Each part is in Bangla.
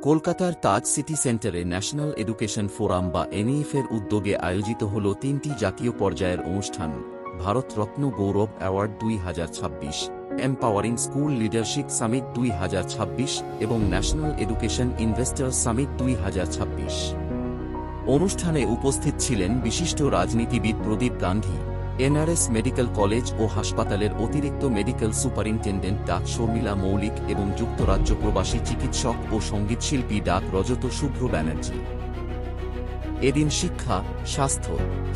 কলকাতার তাজ সিটি সেন্টারে ন্যাশনাল এডুকেশন ফোরাম বা এনইএফ এর উদ্যোগে আয়োজিত হল ৩টি জাতীয় পর্যায়ের অনুষ্ঠান: Bharat Ratna Gaurav award ২০২৬, empowering school leadership summit ২০২৬ এবং ন্যাশনাল এডুকেশন ইনভেস্টর্স সামিট ২০২৬। অনুষ্ঠানে উপস্থিত ছিলেন বিশিষ্ট রাজনীতিবিদ Pradeep Gandhi, NRS medical college ও হাসপাতালের অতিরিক্ত মেডিকেল সুপারিনটেন্ডেন্ট ডাঃ শর্মিলা মৌলিক এবং যুক্তরাজ্য প্রবাসী চিকিৎসক ও সঙ্গীতশিল্পী ডাঃ রজত শুভ্র ব্যানার্জি। এদিন শিক্ষা, স্বাস্থ্য,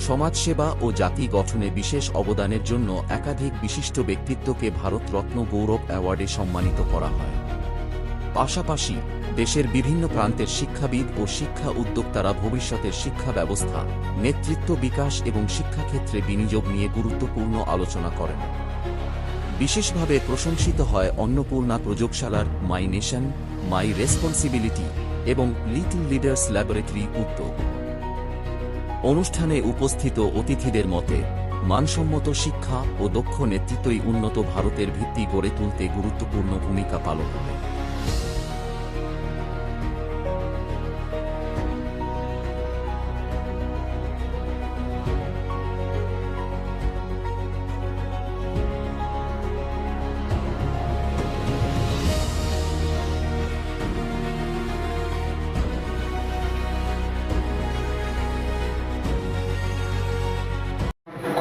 সমাজসেবা ও জাতি গঠনে বিশেষ অবদানের জন্য একাধিক বিশিষ্ট ব্যক্তিত্বকে ভারতরত্ন গৌরব অ্যাওয়ার্ডে সম্মানিত করা হয়। পাশাপাশি দেশের বিভিন্ন প্রান্তের শিক্ষাবিদ ও শিক্ষা উদ্যোক্তারা ভবিষ্যতের শিক্ষা ব্যবস্থা, নেতৃত্ব বিকাশ এবং শিক্ষাক্ষেত্রে বিনিয়োগ নিয়ে গুরুত্বপূর্ণ আলোচনা করেন। বিশেষভাবে প্রশংসিত হয় অন্নপূর্ণা প্রযোগশালার মাই নেশন, মাই রেসপন্সিবিলিটি এবং লিটল লিডার্স ল্যাবরেটরি উদ্যোগ। অনুষ্ঠানে উপস্থিত অতিথিদের মতে, মানসম্মত শিক্ষা ও দক্ষ নেতৃত্বই উন্নত ভারতের ভিত্তি গড়ে তুলতে গুরুত্বপূর্ণ ভূমিকা পালন করে।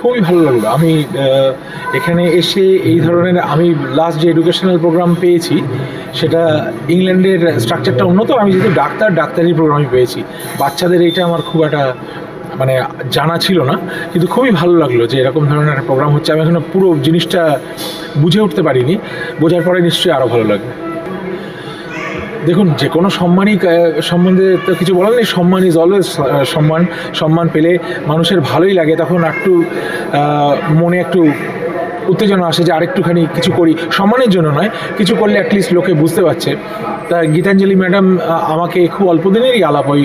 খুবই ভালো লাগলো। আমি এখানে এসে এই ধরনের আমি লাস্ট যে এডুকেশনাল প্রোগ্রাম পেয়েছি সেটা ইংল্যান্ডের স্ট্রাকচারটা উন্নত। আমি যেহেতু ডাক্তারি প্রোগ্রামই পেয়েছি, বাচ্চাদের এইটা আমার খুব একটা মানে জানা ছিল না, কিন্তু খুবই ভালো লাগলো যে এরকম ধরনের একটা প্রোগ্রাম হচ্ছে। আমি এখনো পুরো জিনিসটা বুঝে উঠতে পারিনি, বোঝার পরে নিশ্চয়ই আরও ভালো লাগবে। দেখুন, যে কোনো সম্মানই সম্বন্ধে তো কিছু বলার নেই। সম্মান ইজ অলওয়েজ সম্মান পেলে মানুষের ভালোই লাগে, তখন একটু মনে একটু উত্তেজনা আসে যে আরেকটুখানি কিছু করি, সম্মানের জন্য নয়, কিছু করলে অ্যাটলিস্ট লোকে বুঝতে পারছে। তা গীতাঞ্জলি ম্যাডাম আমাকে খুব অল্প দিনেরই আলাপ, ওই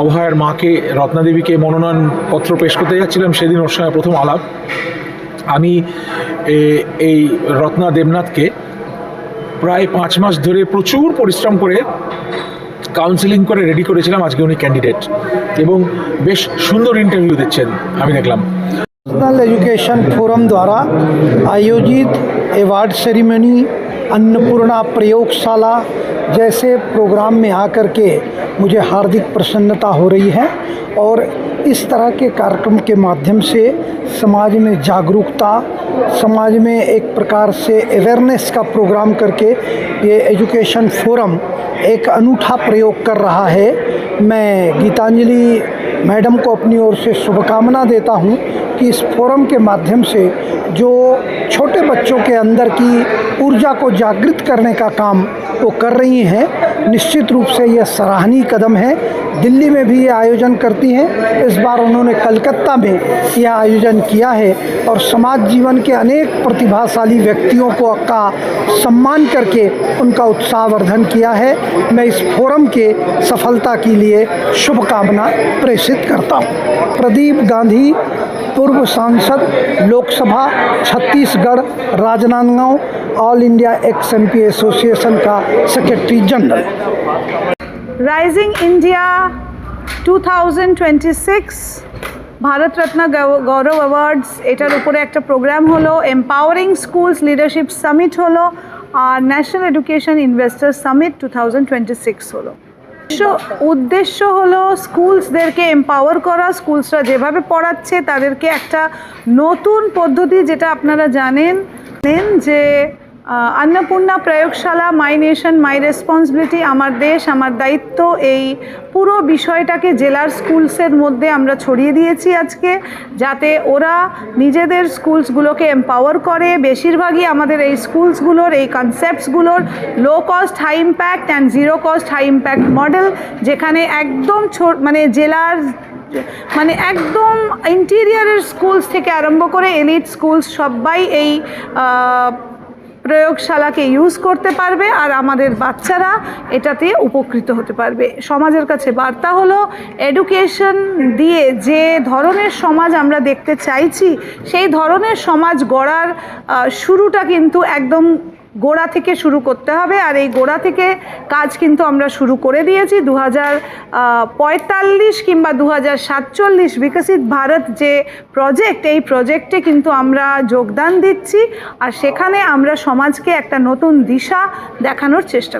অভয়ার মাকে, রত্নাদেবীকে মনোনয়নপত্র পেশ করতে যাচ্ছিলাম, সেদিন ওর সঙ্গে প্রথম আলাপ। আমি এই রত্না দেবনাথকে প্রায় 5 মাস ধরে প্রচুর পরিশ্রম করে কাউন্সিলিং করে রেডি করেছিলাম। আজকে উনি ক্যান্ডিডেট এবং বেশ সুন্দর ইন্টারভিউ দিচ্ছেন আমি দেখলাম। नेशनल एजुकेशन फोरम द्वारा आयोजित अवार्ड सेरेमनी, अन्नपूर्णा प्रयोगशाला जैसे प्रोग्राम में आकर के मुझे हार्दिक प्रसन्नता हो रही है और इस तरह के कार्यक्रम के माध्यम से समाज में जागरूकता, समाज में एक प्रकार से अवेयरनेस का प्रोग्राम करके ये एजुकेशन फोरम एक अनूठा प्रयोग कर रहा है। मैं गीतांजलि मैडम को अपनी ओर से शुभकामना देता हूँ कि इस फोरम के माध्यम से जो छोटे बच्चों के अंदर की ऊर्जा को जागृत करने का काम वो कर रही हैं, निश्चित रूप से यह सराहनीय कदम है। दिल्ली में भी ये आयोजन करती हैं, इस बार उन्होंने कलकत्ता में यह आयोजन किया है और समाज जीवन के अनेक प्रतिभाशाली व्यक्तियों को का सम्मान करके उनका उत्साहवर्धन किया है। मैं इस फोरम के सफलता के लिए शुभकामना प्रेषित करता हूँ। प्रदीप गांधी, पूर्व सांसद, Lok Sabha Chhattisgarh, Rajnandgaon, all India ex MP association का secretary general. Rising India 2026 Bharat Ratna Gaurav awards, এটার উপরে একটা প্রোগ্রাম হলো, এম্পাওয়ারিং স্কুলস লিডারশিপ সামিট হলো, আর ন্যাশনাল এডুকেশন ইনভেস্টার্স সামিট 2026 হলো। উদ্দেশ্য হলো স্কুলসদেরকে এম্পাওয়ার করা, স্কুলসরা যেভাবে পড়াচ্ছে তাদেরকে একটা নতুন পদ্ধতি, যেটা আপনারা জানেন যে अन्नपूर्णा प्रयोगशाला, माई नेशन माई रेसपन्सिबिलिटी, आमार देश आमार दायित्व, এই পুরো বিষয়টাকে জেলার স্কুলসের মধ্যে আমরা ছড়িয়ে দিয়েছি আজকে, যাতে ওরা নিজেদের স্কুলসগুলোকে এম্পাওয়ার করে। বেশিরভাগই আমাদের এই স্কুলসগুলোর এই কনসেপ্টসগুলোর low cost high impact and zero cost high impact model, যেখানে একদম মানে জেলার মানে একদম ইন্টেরিয়ারের স্কুলস থেকে আরম্ভ করে এলিট স্কুলস সবাই এই প্রয়োগশালাকে ইউজ করতে পারবে আর আমাদের বাচ্চারা এটাতে উপকৃত হতে পারবে। সমাজের কাছে বার্তা হলো, এডুকেশন দিয়ে যে ধরনের সমাজ আমরা দেখতে চাইছি সেই ধরনের সমাজ গড়ার শুরুটা কিন্তু একদম গোড়া থেকে শুরু করতে হবে, আর এই গোড়া থেকে কাজ কিন্তু আমরা শুরু করে দিয়েছি। 2045 কিংবা 2047 বিকশিত ভারত যে প্রজেক্ট, এই প্রজেক্টে কিন্তু আমরা যোগদান দিচ্ছি, আর সেখানে আমরা সমাজকে একটা নতুন দিশা দেখানোর চেষ্টা